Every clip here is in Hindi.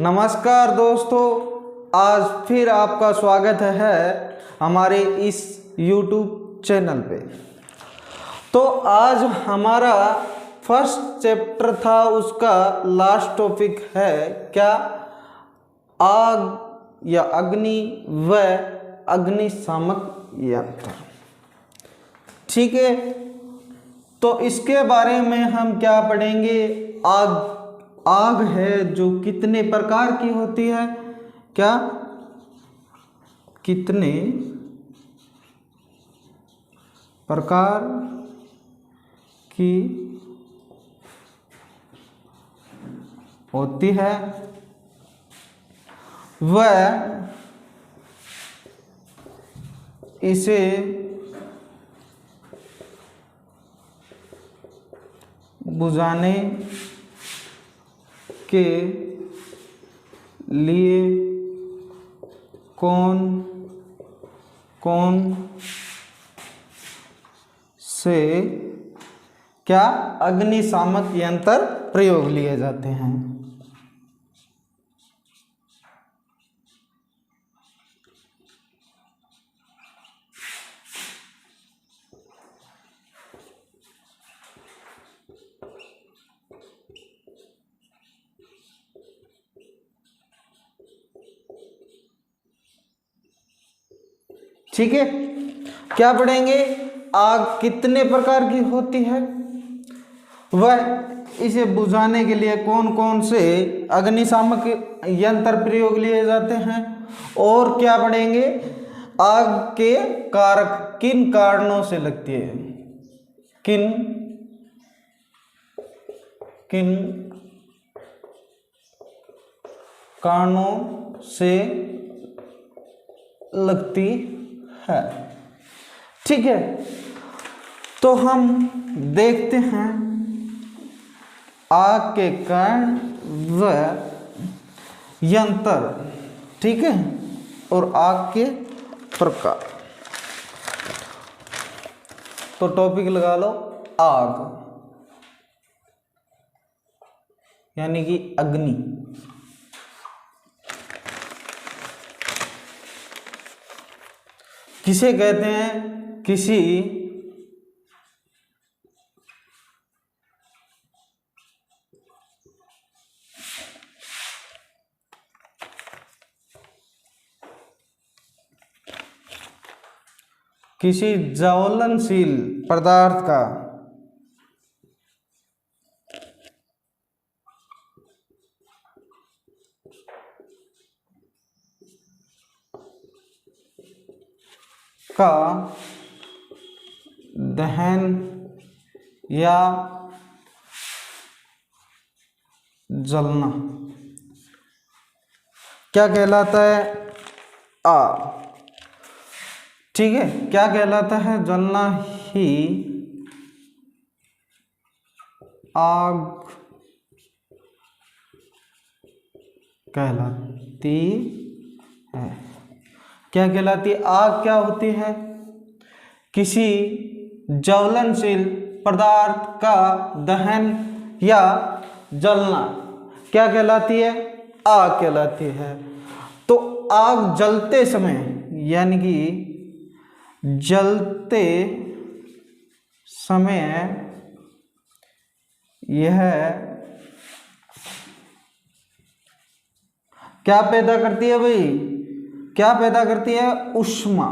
नमस्कार दोस्तों, आज फिर आपका स्वागत है हमारे इस YouTube चैनल पे। तो आज हमारा फर्स्ट चैप्टर था, उसका लास्ट टॉपिक है क्या, आग या अग्नि व अग्निशामक यंत्र। ठीक है, तो इसके बारे में हम क्या पढ़ेंगे। आग है जो कितने प्रकार की होती है, क्या कितने प्रकार की होती है, वह इसे बुझाने के लिए कौन कौन से क्या अग्निशामक यंत्र प्रयोग लिए जाते हैं। ठीक है, क्या पढ़ेंगे, आग कितने प्रकार की होती है, वह इसे बुझाने के लिए कौन कौन से अग्निशामक यंत्र प्रयोग लिए जाते हैं, और क्या पढ़ेंगे, आग के कारक किन कारणों से लगती है, किन किन कारणों से लगती है। ठीक है, तो हम देखते हैं आग के कारण व यंत्र, ठीक है, और आग के प्रकार। तो टॉपिक लगा लो, आग यानी कि अग्नि। किसे कहते हैं, किसी ज्वलनशील पदार्थ का दहन या जलना क्या कहलाता है, ठीक है, क्या कहलाता है, जलना ही आग कहलाती है। क्या कहलाती है, आग क्या होती है, किसी ज्वलनशील पदार्थ का दहन या जलना क्या कहलाती है, आग कहलाती है। तो आग जलते समय यानी कि जलते समय यह क्या पैदा करती है भाई, क्या पैदा करती है, ऊष्मा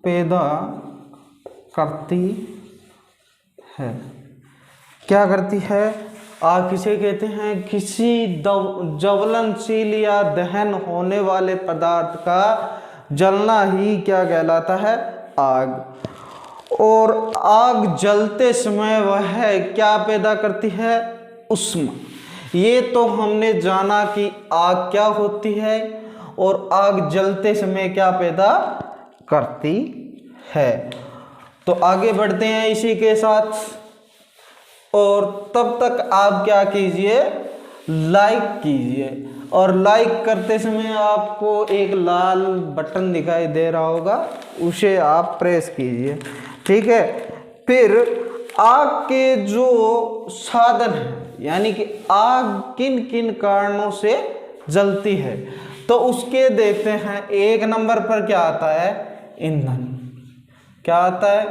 पैदा करती है। क्या करती है, आग किसे कहते हैं, किसी ज्वलनशील या दहन होने वाले पदार्थ का जलना ही क्या कहलाता है, आग। और आग जलते समय वह क्या पैदा करती है, ऊष्मा। ये तो हमने जाना कि आग क्या होती है और आग जलते समय क्या पैदा करती है। तो आगे बढ़ते हैं इसी के साथ, और तब तक आप क्या कीजिए, लाइक कीजिए, और लाइक करते समय आपको एक लाल बटन दिखाई दे रहा होगा, उसे आप प्रेस कीजिए। ठीक है, फिर आग के जो साधन हैं यानी कि आग किन किन कारणों से जलती है, तो उसके देखते हैं। एक नंबर पर क्या आता है? ईंधन। क्या आता है?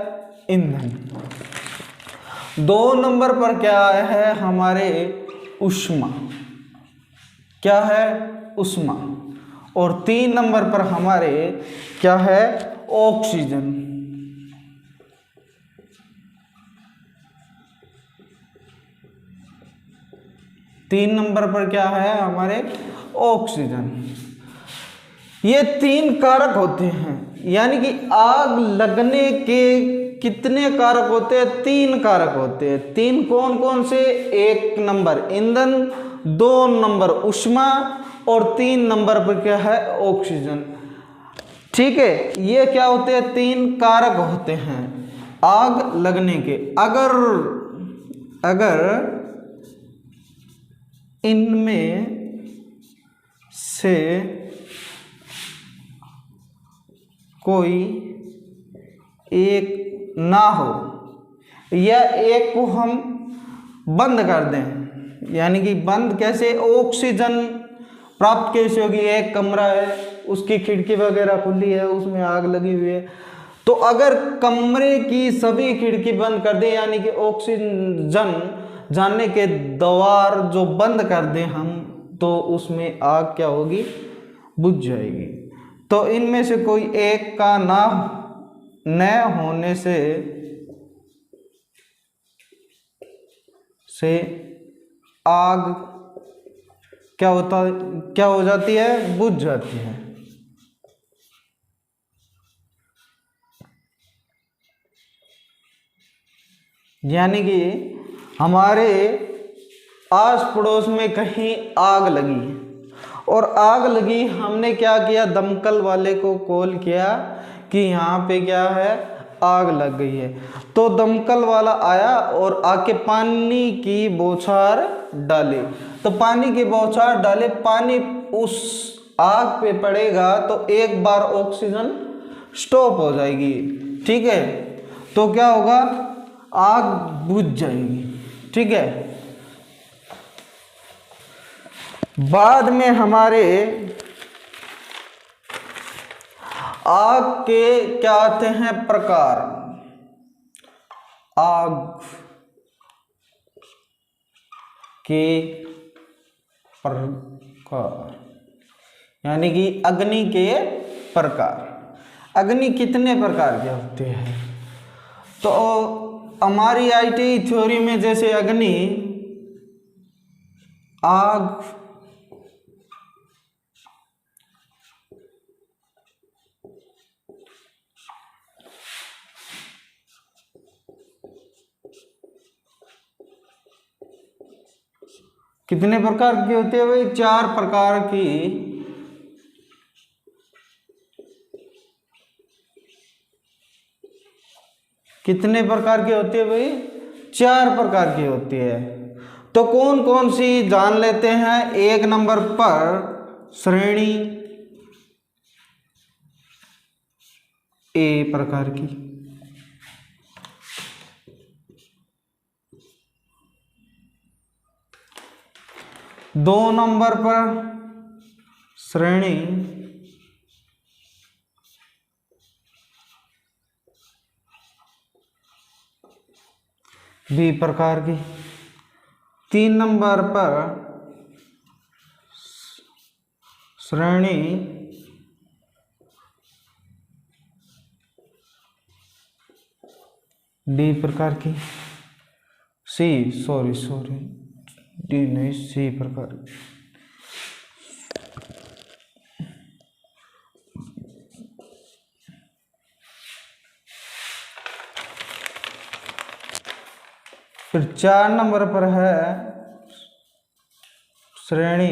ईंधन। 2 नंबर पर क्या है हमारे? ऊष्मा। क्या है? ऊष्मा। और 3 नंबर पर हमारे क्या है? ऑक्सीजन। 3 नंबर पर क्या है हमारे? ऑक्सीजन। ये 3 कारक होते हैं, यानी कि आग लगने के कितने कारक होते हैं? 3 कारक होते हैं। 3 कौन कौन से? 1 नंबर ईंधन, 2 नंबर ऊष्मा और 3 नंबर पर क्या है? ऑक्सीजन। ठीक है, ये क्या होते हैं? 3 कारक होते हैं आग लगने के। अगर इनमें से कोई एक ना हो या एक को हम बंद कर दें, यानी कि बंद कैसे? ऑक्सीजन प्राप्त कैसे होगी? एक कमरा है, उसकी खिड़की वगैरह खुली है, उसमें आग लगी हुई है, तो अगर कमरे की सभी खिड़की बंद कर दें, यानी कि ऑक्सीजन जाने के द्वार जो बंद कर दें हम, तो उसमें आग क्या होगी? बुझ जाएगी। तो इनमें से कोई एक का न होने से आग क्या हो जाती है? बुझ जाती है। यानी कि हमारे आस पड़ोस में कहीं आग लगी, और आग लगी, हमने क्या किया? दमकल वाले को कॉल किया कि यहाँ पे क्या है? आग लग गई है। तो दमकल वाला आया और आके पानी की बौछार डाले। तो पानी की बौछार डाले, पानी उस आग पे पड़ेगा तो एक बार ऑक्सीजन स्टॉप हो जाएगी। ठीक है, तो क्या होगा? आग बुझ जाएगी। ठीक है, बाद में हमारे आग के क्या आते हैं? प्रकार। आग के प्रकार, यानी कि अग्नि के प्रकार। अग्नि कितने प्रकार के होते हैं? तो हमारी आईटी थ्योरी में जैसे अग्नि, आग, कितने प्रकार की होती है भाई? 4 प्रकार की। कितने प्रकार की होती है भाई? 4 प्रकार की होती है। तो कौन कौन सी जान लेते हैं? 1 नंबर पर श्रेणी ए प्रकार की, 2 नंबर पर श्रेणी बी प्रकार की, 3 नंबर पर श्रेणी डी प्रकार की, सॉरी डी नहीं, सी प्रकार की। फिर 4 नंबर पर है श्रेणी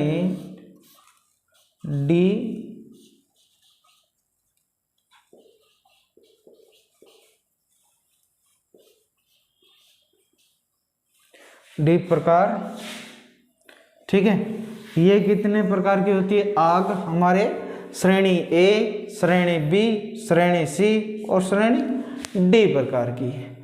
डी प्रकार। ठीक है, ये कितने प्रकार की होती है? आग हमारे श्रेणी ए, श्रेणी बी, श्रेणी सी और श्रेणी डी प्रकार की है।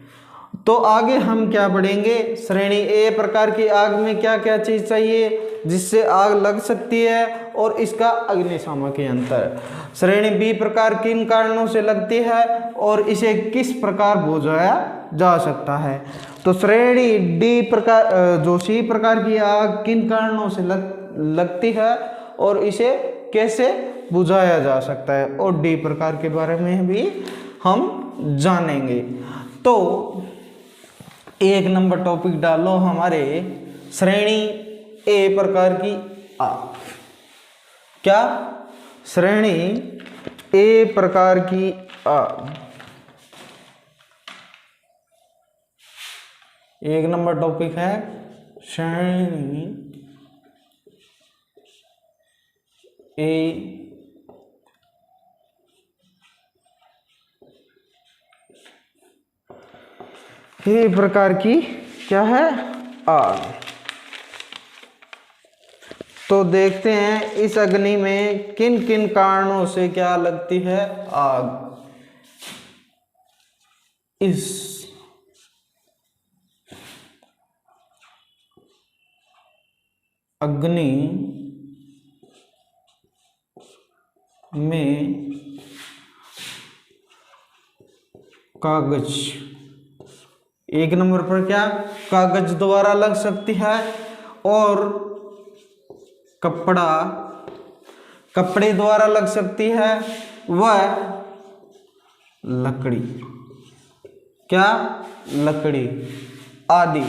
तो आगे हम क्या पढ़ेंगे, श्रेणी ए प्रकार की आग में क्या क्या चीज चाहिए जिससे आग लग सकती है और इसका अग्निशामक यंत्र। श्रेणी बी प्रकार किन कारणों से लगती है और इसे किस प्रकार बुझाया जा सकता है। तो श्रेणी डी प्रकार जो सी प्रकार की आग किन कारणों से लगती है और इसे कैसे बुझाया जा सकता है, और डी प्रकार के बारे में भी हम जानेंगे। तो एक नंबर टॉपिक डालो हमारे, श्रेणी ए प्रकार की आग। क्या, श्रेणी ए प्रकार की आग। एक नंबर टॉपिक है श्रेणी ए प्रकार की क्या है, आग। तो देखते हैं इस अग्नि में किन किन कारणों से क्या लगती है आग। इस अग्नि में कागज, एक नंबर पर क्या, कागज द्वारा लग सकती है, और कपड़े द्वारा लग सकती है, वह लकड़ी, क्या, लकड़ी आदि,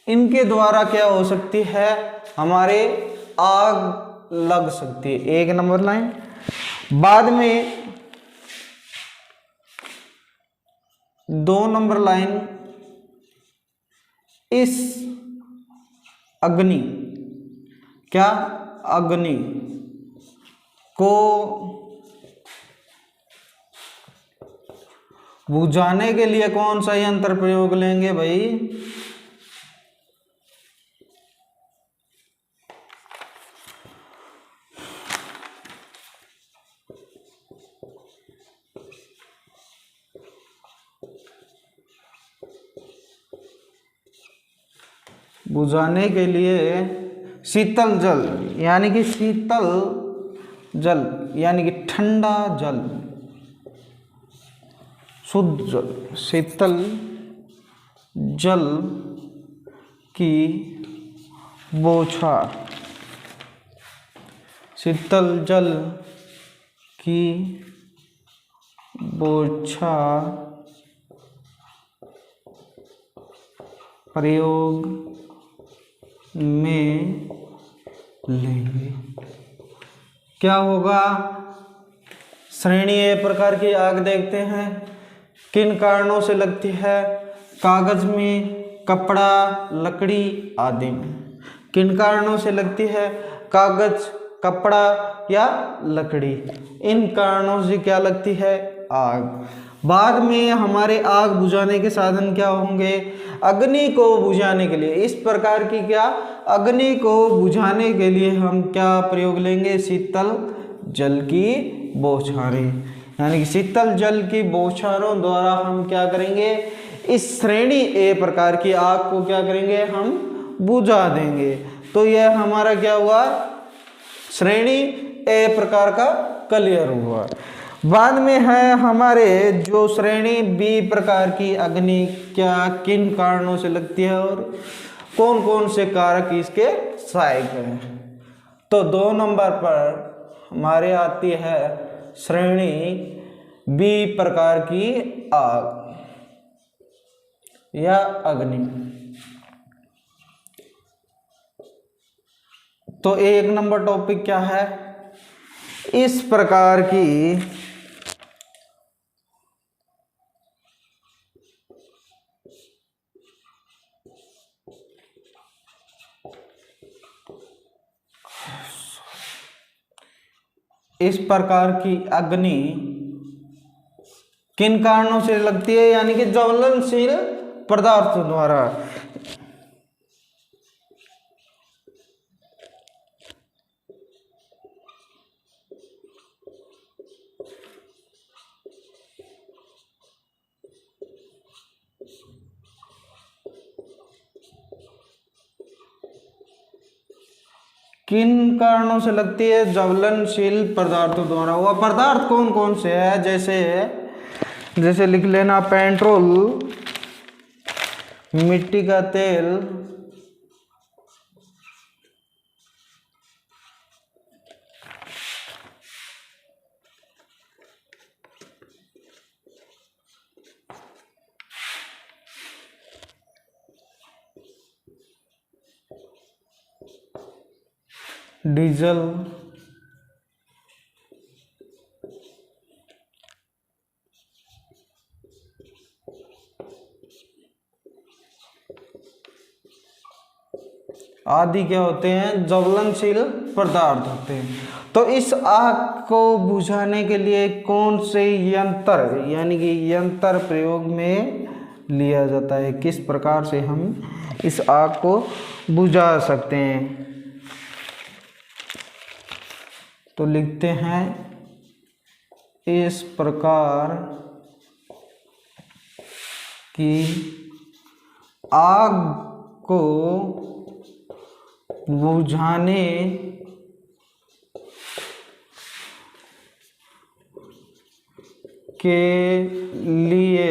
इनके द्वारा क्या हो सकती है, हमारे आग लग सकती है। एक नंबर लाइन। बाद में 2 नंबर लाइन, इस अग्नि, क्या, अग्नि को बुझाने के लिए कौन सा यंत्र प्रयोग लेंगे भाई, बुझाने के लिए शीतल जल, यानी कि शीतल जल यानी कि ठंडा जल, शुद्ध जल, शीतल जल की बौछार, शीतल जल की बौछार प्रयोग में लेंगे। क्या होगा, श्रेणी ए प्रकार की आग देखते हैं किन कारणों से लगती है, कागज में, कपड़ा, लकड़ी आदि में। किन कारणों से लगती है, कागज, कपड़ा या लकड़ी, इन कारणों से क्या लगती है, आग। बाद में हमारे आग बुझाने के साधन क्या होंगे, अग्नि को बुझाने के लिए, इस प्रकार की क्या, अग्नि को बुझाने के लिए हम क्या प्रयोग लेंगे, शीतल जल की बौछारें, यानी कि शीतल जल की बौछारों द्वारा हम क्या करेंगे, इस श्रेणी ए प्रकार की आग को क्या करेंगे, हम बुझा देंगे। तो यह हमारा क्या हुआ, श्रेणी ए प्रकार का क्लियर हुआ। बाद में है हमारे जो श्रेणी बी प्रकार की अग्नि क्या किन कारणों से लगती है और कौन कौन से कारक इसके सहायक हैं। तो 2 नंबर पर हमारे आती है श्रेणी बी प्रकार की आग या अग्नि। तो 1 नंबर टॉपिक क्या है, इस प्रकार की अग्नि किन कारणों से लगती है, यानी कि ज्वलनशील पदार्थों द्वारा। किन कारणों से लगती है? ज्वलनशील पदार्थों द्वारा। वह पदार्थ कौन कौन से है? जैसे लिख लेना, पेट्रोल, मिट्टी का तेल, डीजल, आदि क्या होते हैं? ज्वलनशील पदार्थ होते हैं। तो इस आग को बुझाने के लिए कौन से यंत्र, यानी कि यंत्र प्रयोग में लिया जाता है? किस प्रकार से हम इस आग को बुझा सकते हैं? तो लिखते हैं, इस प्रकार की आग को बुझाने के लिए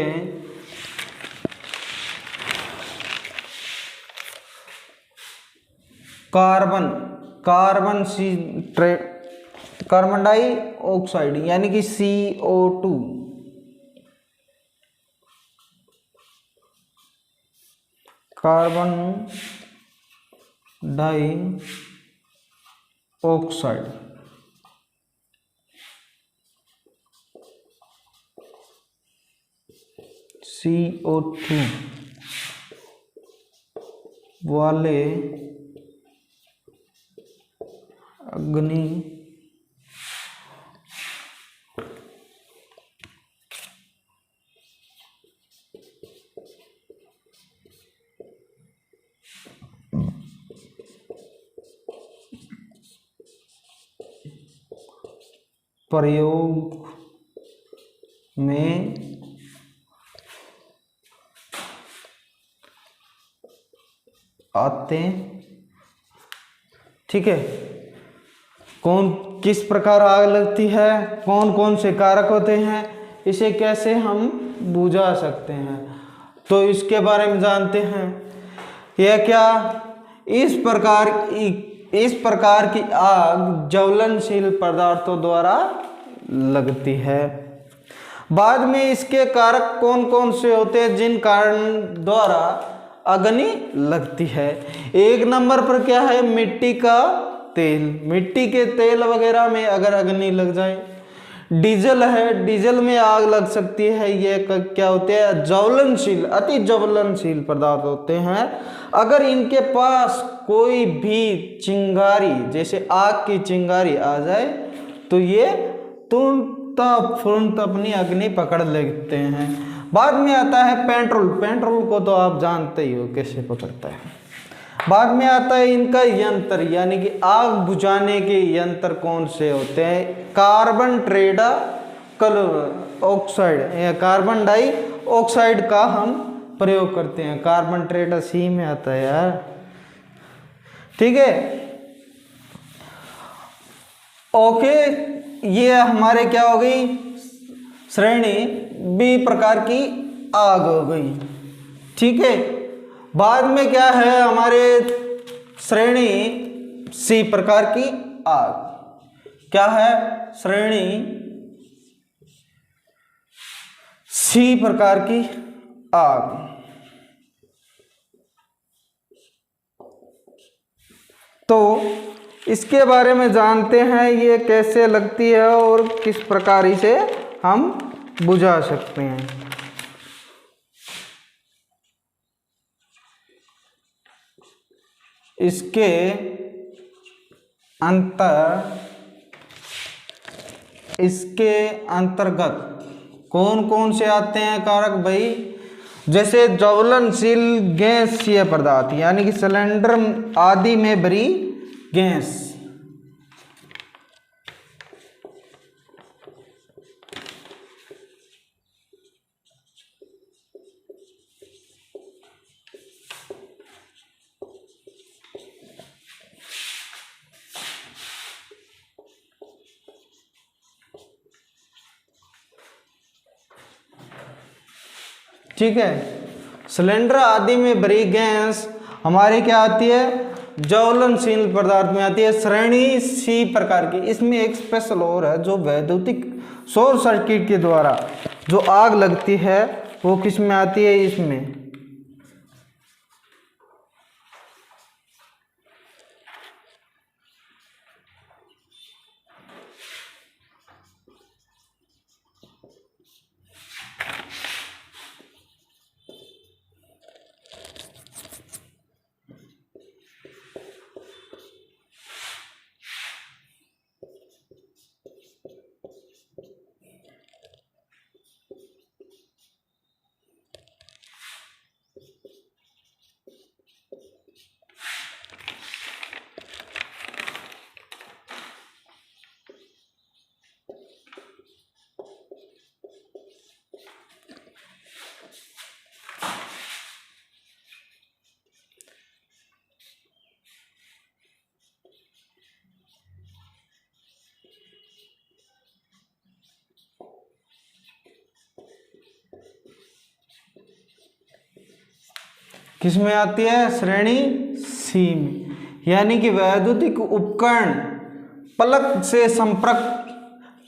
कार्बन डाइऑक्साइड यानी कि CO2, कार्बन डाइऑक्साइड CO2 वाले अग्नि प्रयोग में आते। ठीक है, किस प्रकार आग लगती है, कौन कौन से कारक होते हैं, इसे कैसे हम बुझा सकते हैं, तो इसके बारे में जानते हैं। यह क्या, इस प्रकार की आग ज्वलनशील पदार्थों द्वारा लगती है। बाद में इसके कारक कौन कौन से होते हैं जिन कारण द्वारा अग्नि लगती है? एक नंबर पर क्या है? मिट्टी का तेल, मिट्टी के तेल वगैरह में अगर अग्नि लग जाए। डीजल है, डीजल में आग लग सकती है। ये क्या होते हैं? ज्वलनशील, अति ज्वलनशील पदार्थ होते हैं। अगर इनके पास कोई भी चिंगारी, जैसे आग की चिंगारी आ जाए तो ये तुरंत अपनी अग्नि पकड़ लेते हैं। बाद में आता है पेट्रोल, पेट्रोल को तो आप जानते ही हो कैसे पकड़ता है। बाद में आता है इनका यंत्र, यानी कि आग बुझाने के यंत्र कौन से होते हैं? कार्बन ऑक्साइड या कार्बन डाइऑक्साइड का हम प्रयोग करते हैं। कार्बन ट्रेडा सी में आता है यार, ठीक है। ओके, ये हमारे क्या हो गई? श्रेणी बी प्रकार की आग हो गई, ठीक है। बाद में क्या है हमारे श्रेणी सी प्रकार की आग? क्या है? श्रेणी सी प्रकार की आग। तो इसके बारे में जानते हैं, ये कैसे लगती है और किस प्रकार इसे हम बुझा सकते हैं। इसके अंतर्गत कौन कौन से आते हैं कारक भाई? जैसे ज्वलनशील गैसीय पदार्थ, यानी कि सिलेंडर आदि में भरी गैस, ठीक है। सिलेंडर आदि में भरी गैस हमारी क्या आती है, ज्वलनशील पदार्थ में आती है, श्रेणी सी प्रकार की। इसमें एक स्पेशल और है, जो वैद्युतिक शॉर्ट सर्किट के द्वारा जो आग लगती है वो किस में आती है, इसमें। किस में आती है, श्रेणी सी में। यानी कि वैद्युतिक उपकरण पलक से संपर्क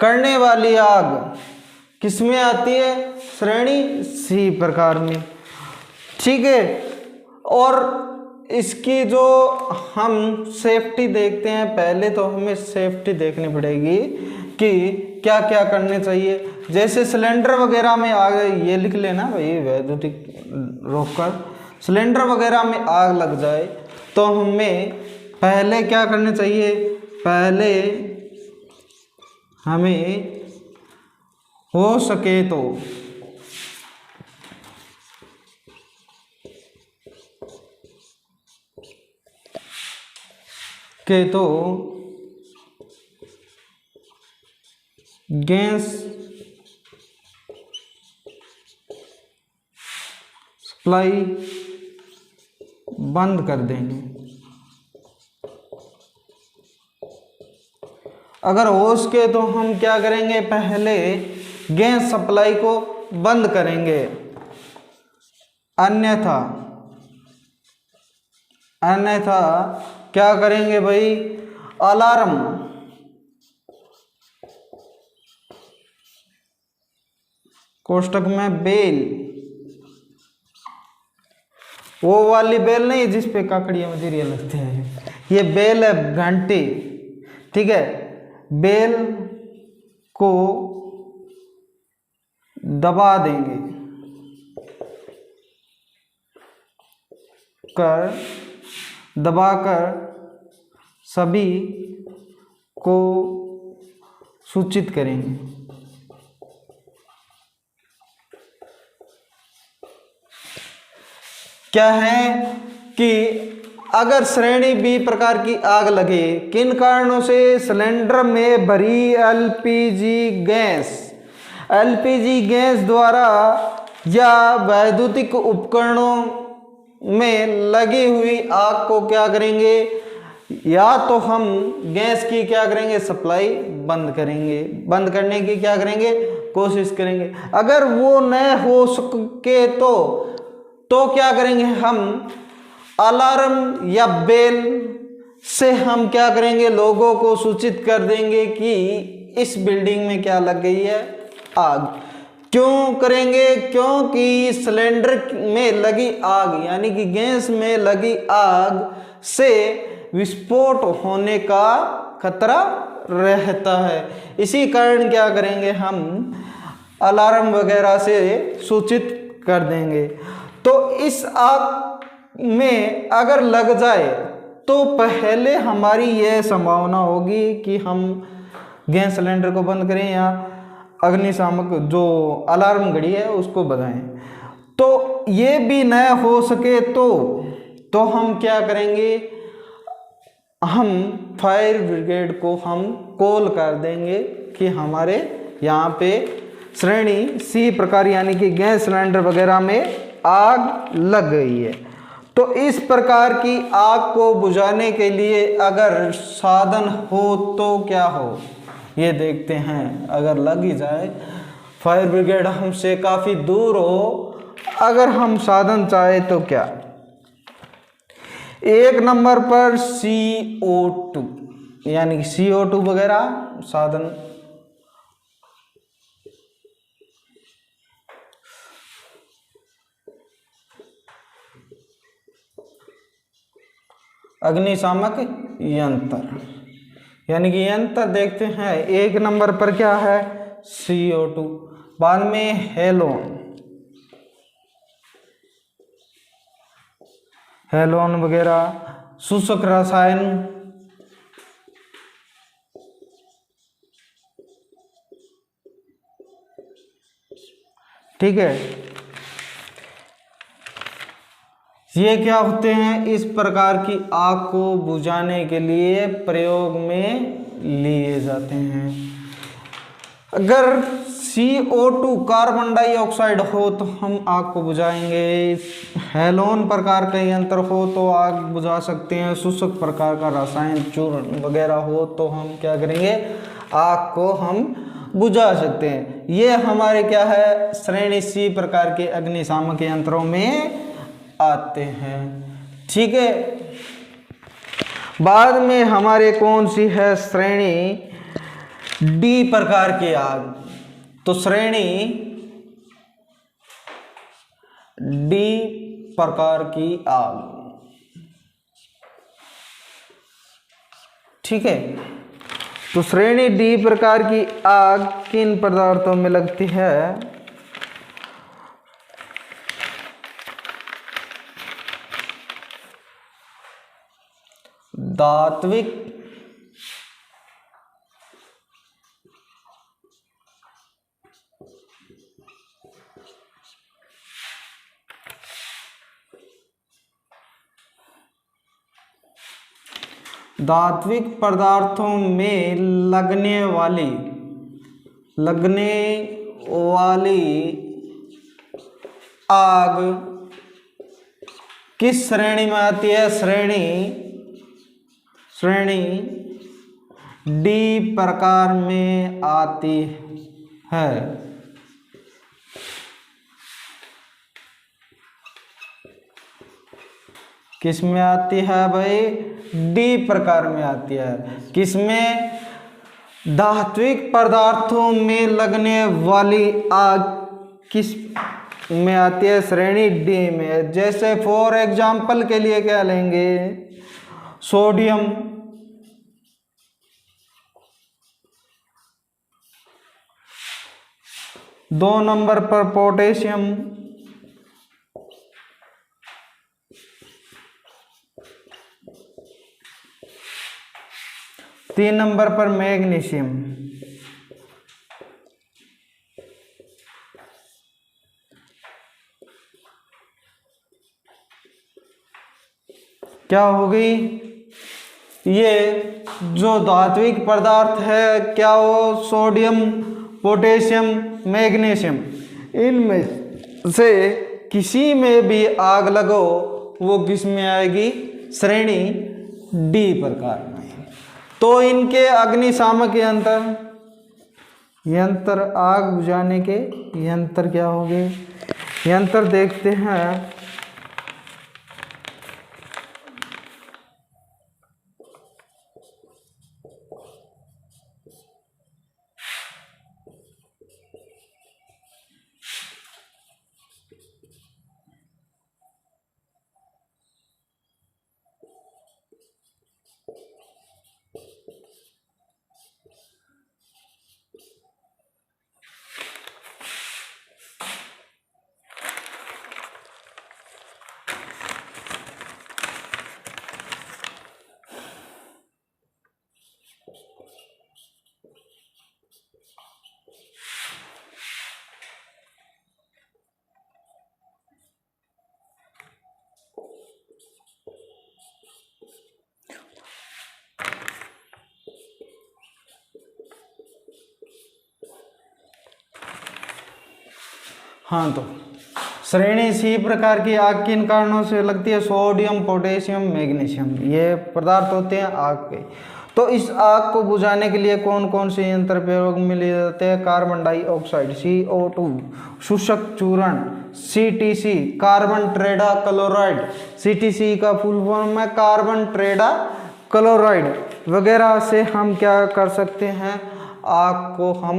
करने वाली आग किस में आती है, श्रेणी सी प्रकार में। ठीक है। और इसकी जो हम सेफ्टी देखते हैं, पहले तो हमें सेफ्टी देखनी पड़ेगी कि क्या क्या करने चाहिए। जैसे सिलेंडर वगैरह में आग, ये लिख लेना भाई, वैद्युतिक रोककर सिलेंडर वगैरह में आग लग जाए तो हमें पहले क्या करना चाहिए, पहले हमें हो सके तो गैस सप्लाई बंद कर देंगे। अगर हो सके तो हम क्या करेंगे, पहले गैस सप्लाई को बंद करेंगे, अन्यथा क्या करेंगे भाई, अलार्म कोष्टक में बेल, वो वाली बेल नहीं जिस पे काकड़िया मजीरिया लगते हैं, ये बेल है घंटी। ठीक है, बेल को दबा देंगे, दबाकर सभी को सूचित करेंगे। क्या है कि अगर श्रेणी बी प्रकार की आग लगे, किन कारणों से, सिलेंडर में भरी एलपीजी गैस द्वारा या वैद्युतिक उपकरणों में लगी हुई आग को क्या करेंगे, या तो हम गैस की क्या करेंगे, सप्लाई बंद करेंगे, बंद करने की क्या करेंगे, कोशिश करेंगे। अगर वो न हो सके तो क्या करेंगे, हम अलार्म या बेल से हम क्या करेंगे, लोगों को सूचित कर देंगे कि इस बिल्डिंग में क्या लग गई है, आग। क्यों करेंगे, क्योंकि सिलेंडर में लगी आग यानी कि गैस में लगी आग से विस्फोट होने का खतरा रहता है। इसी कारण क्या करेंगे, हम अलार्म वगैरह से सूचित कर देंगे। तो इस आग में अगर लग जाए तो पहले हमारी यह संभावना होगी कि हम गैस सिलेंडर को बंद करें या अग्निशामक जो अलार्म घड़ी है उसको बजाएं। तो ये भी न हो सके तो हम क्या करेंगे, हम फायर ब्रिगेड को हम कॉल कर देंगे कि हमारे यहाँ पे श्रेणी सी प्रकार यानी कि गैस सिलेंडर वगैरह में आग लग गई है। तो इस प्रकार की आग को बुझाने के लिए अगर साधन हो तो क्या हो, ये देखते हैं। अगर लग ही जाए, फायर ब्रिगेड हमसे काफ़ी दूर हो अगर हम साधन चाहे तो क्या, एक नंबर पर CO2 यानी कि CO2 वगैरह साधन, अग्निशामक यंत्र, यानी कि यंत्र देखते हैं एक नंबर पर क्या है CO2, बाद में हेलोन वगैरह, शुष्क रसायन, ठीक है। ये क्या होते हैं, इस प्रकार की आग को बुझाने के लिए प्रयोग में लिए जाते हैं। अगर CO2 कार्बन डाइऑक्साइड हो तो हम आग को बुझाएंगे, हेलोन प्रकार का यंत्र हो तो आग बुझा सकते हैं, शुष्क प्रकार का रसायन चूर्ण वगैरह हो तो हम क्या करेंगे, आग को हम बुझा सकते हैं। ये हमारे क्या है, श्रेणी C प्रकार के अग्निशामक यंत्रों में आते हैं, ठीक है। बाद में हमारे कौन सी है, श्रेणी D प्रकार की आग। तो श्रेणी D प्रकार की आग, ठीक है। तो श्रेणी D प्रकार की आग किन पदार्थों में लगती है, धात्विक पदार्थों में लगने वाली आग किस श्रेणी में आती है, श्रेणी D प्रकार में आती है। किस में आती है भाई, D प्रकार में आती है। किसमें, धात्विक पदार्थों में लगने वाली आग किस में आती है, श्रेणी D में। जैसे फॉर एग्जाम्पल के लिए क्या लेंगे, सोडियम, दो नंबर पर पोटेशियम, तीन नंबर पर मैग्नीशियम, क्या हो गई, ये जो धात्विक पदार्थ है क्या हो, सोडियम, पोटेशियम, मैग्नीशियम, इनमें से किसी में भी आग लगो वो किस में आएगी, श्रेणी D प्रकार में। तो इनके अग्निशामक यंत्र आग बुझाने के यंत्र क्या हो गए, यंत्र देखते हैं। हाँ, तो श्रेणी C प्रकार की आग किन कारणों से लगती है, सोडियम, पोटेशियम, मैग्नीशियम, ये पदार्थ होते हैं आग के। तो इस आग को बुझाने के लिए कौन कौन से यंत्र प्रयोग में लिए जाते हैं, कार्बन डाइऑक्साइड CO2, शुष्क चूर्ण CTC carbon tetra chloride, CTC का फुल फॉर्म है कार्बन टेट्रा क्लोराइड वगैरह से हम क्या कर सकते हैं, आग को हम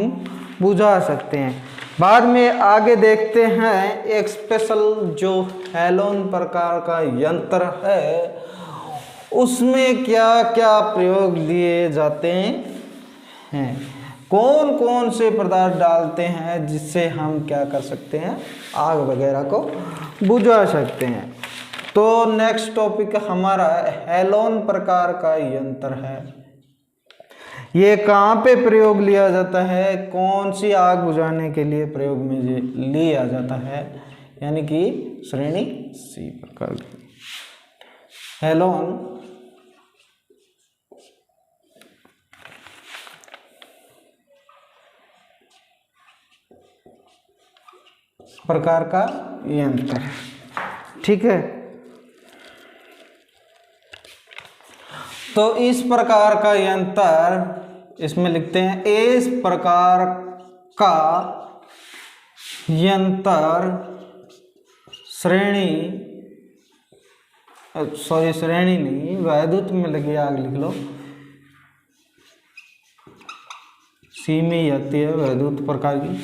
बुझा सकते हैं। बाद में आगे देखते हैं एक स्पेशल जो हेलोन प्रकार का यंत्र है उसमें क्या क्या प्रयोग दिए जाते हैं, कौन कौन से पदार्थ डालते हैं जिससे हम क्या कर सकते हैं, आग वगैरह को बुझा सकते हैं। तो नेक्स्ट टॉपिक हमारा हेलोन प्रकार का यंत्र है। ये कहाँ पे प्रयोग लिया जाता है, कौन सी आग बुझाने के लिए प्रयोग में लिया जाता है, यानी कि श्रेणी सी प्रकार की हेलोन प्रकार का यंत्र, ठीक है। तो इस प्रकार का यंत्र इसमें लिखते हैं, इस प्रकार का यंत्र श्रेणी नहीं, वैद्युत में लगी आग लिख लो, सी में ही आती है वैद्युत प्रकार की,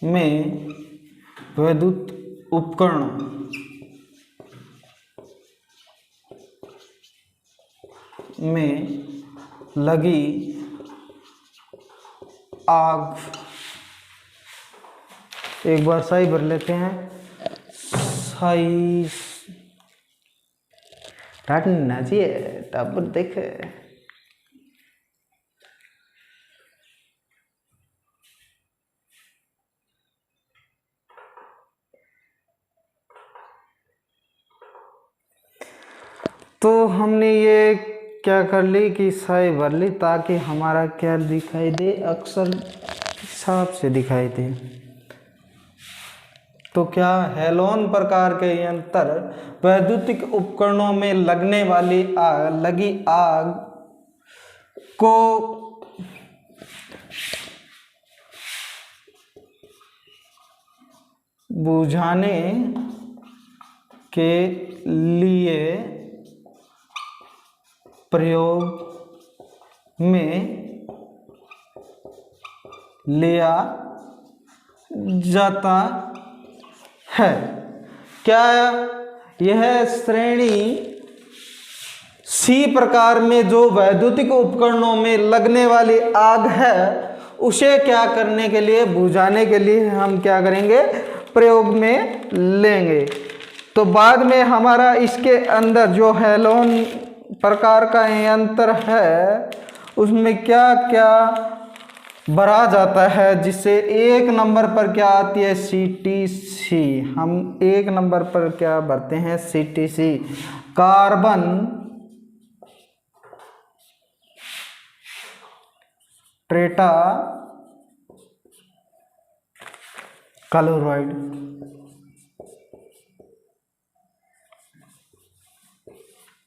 में वैद्युत उपकरण में लगी आग, एक बार सही भर लेते हैं, सही रटना चाहिए तब देखे। तो हमने ये क्या कर ली कि सही भर ली ताकि हमारा क्या दिखाई दे, अक्षर हिसाब से दिखाई दे। तो क्या हेलोन प्रकार के यंत्र वैद्युतिक उपकरणों में लगने वाली लगी आग को बुझाने के लिए प्रयोग में लिया जाता है। क्या यह श्रेणी सी प्रकार में जो वैद्युतिक उपकरणों में लगने वाली आग है उसे क्या करने के लिए, बुझाने के लिए हम क्या करेंगे, प्रयोग में लेंगे। तो बाद में हमारा इसके अंदर जो हेलोन प्रकार का यंत्र है उसमें क्या क्या भरा जाता है, जिससे एक नंबर पर क्या आती है, CTC। हम एक नंबर पर क्या भरते हैं, CTC carbon tetra chloride,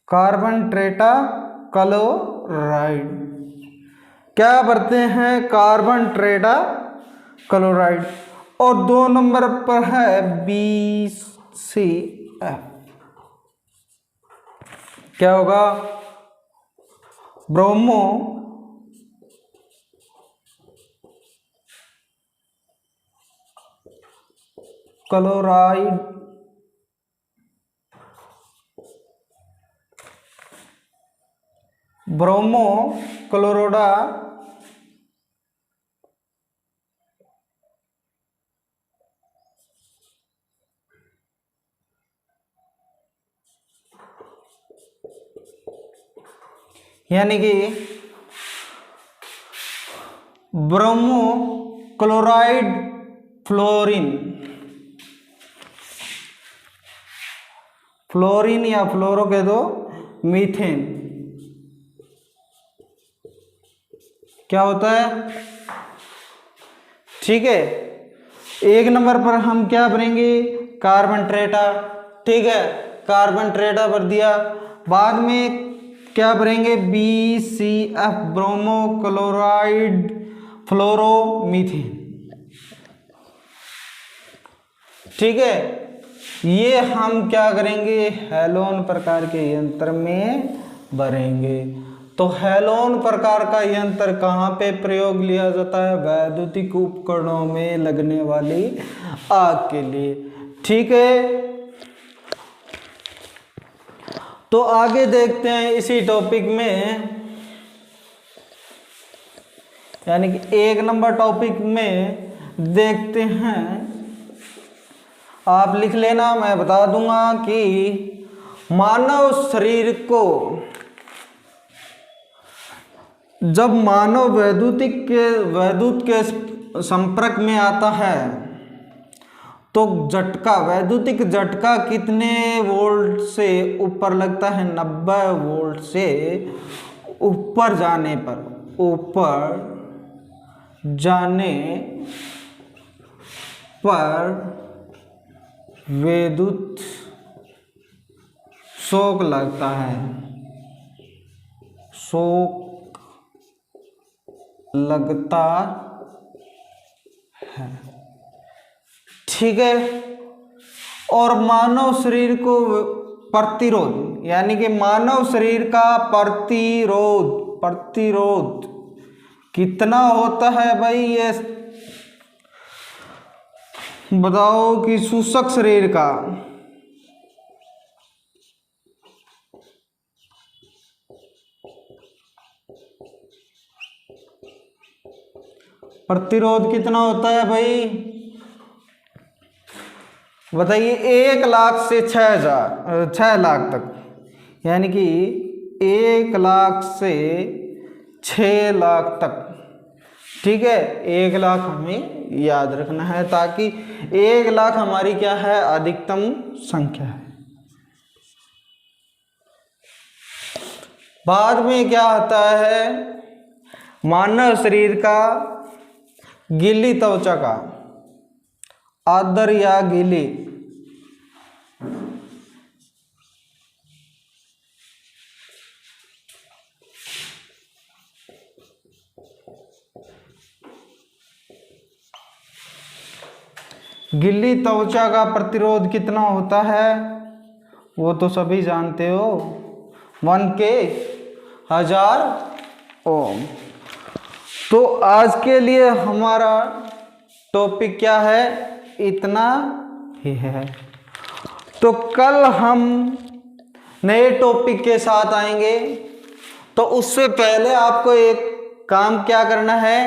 carbon tetra chloride क्या भरते हैं, कार्बन टेट्रा क्लोराइड। और 2 नंबर पर है BCF, क्या होगा, ब्रोमो क्लोराइड ब्रोमो क्लोरोडा यानी कि ब्रोमो क्लोराइड फ्लोरीन, फ्लोरीन या फ्लोरो कह दो, मीथेन क्या होता है, ठीक है। 1 नंबर पर हम क्या भरेंगे, कार्बन टेट्रा, ठीक है, कार्बन टेट्रा भर दिया। बाद में क्या भरेंगे, BCF ब्रोमो क्लोराइड फ्लोरोमीथेन, ठीक है, ये हम क्या करेंगे, हेलोन प्रकार के यंत्र में भरेंगे। तो हेलोन प्रकार का यंत्र कहाँ पे प्रयोग लिया जाता है, वैद्युतिक उपकरणों में लगने वाली आग के लिए। ठीक है, तो आगे देखते हैं इसी टॉपिक में, यानी कि 1 नंबर टॉपिक में देखते हैं। आप लिख लेना, मैं बता दूंगा कि मानव शरीर को जब मानव वैद्युत के संपर्क में आता है तो झटका, वैद्युतिक झटका कितने वोल्ट से ऊपर लगता है, 90 वोल्ट से ऊपर जाने पर विद्युत शॉक लगता है, शॉक लगता है। ठीक है, और मानव शरीर को प्रतिरोध, यानी कि मानव शरीर का प्रतिरोध कितना होता है भाई, ये बताओ कि शुष्क शरीर का प्रतिरोध कितना होता है भाई, बताइए। 1 लाख से 6 लाख तक, यानी कि 1 लाख से 6 लाख तक। ठीक है, 1 लाख हमें याद रखना है, ताकि 1 लाख हमारी क्या है, अधिकतम संख्या है। बाद में क्या होता है, मानव शरीर का गीली त्वचा का आर्द्र या गीली गिल्ली त्वचा का प्रतिरोध कितना होता है, वो तो सभी जानते हो, 1 के 1000 ओम। तो आज के लिए हमारा टॉपिक क्या है, इतना ही है। तो कल हम नए टॉपिक के साथ आएंगे। तो उससे पहले आपको एक काम क्या करना है,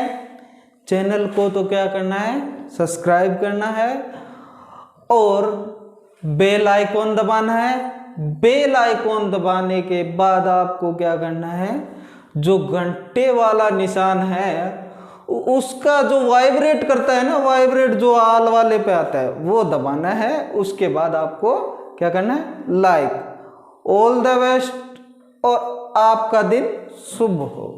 चैनल को तो क्या करना है, सब्सक्राइब करना है और बेल आइकॉन दबाना है। बेल आइकॉन दबाने के बाद आपको क्या करना है, जो घंटे वाला निशान है उसका जो वाइब्रेट करता है ना, वाइब्रेट जो आल वाले पे आता है, वो दबाना है। उसके बाद आपको क्या करना है, लाइक। ऑल द बेस्ट और आपका दिन शुभ हो।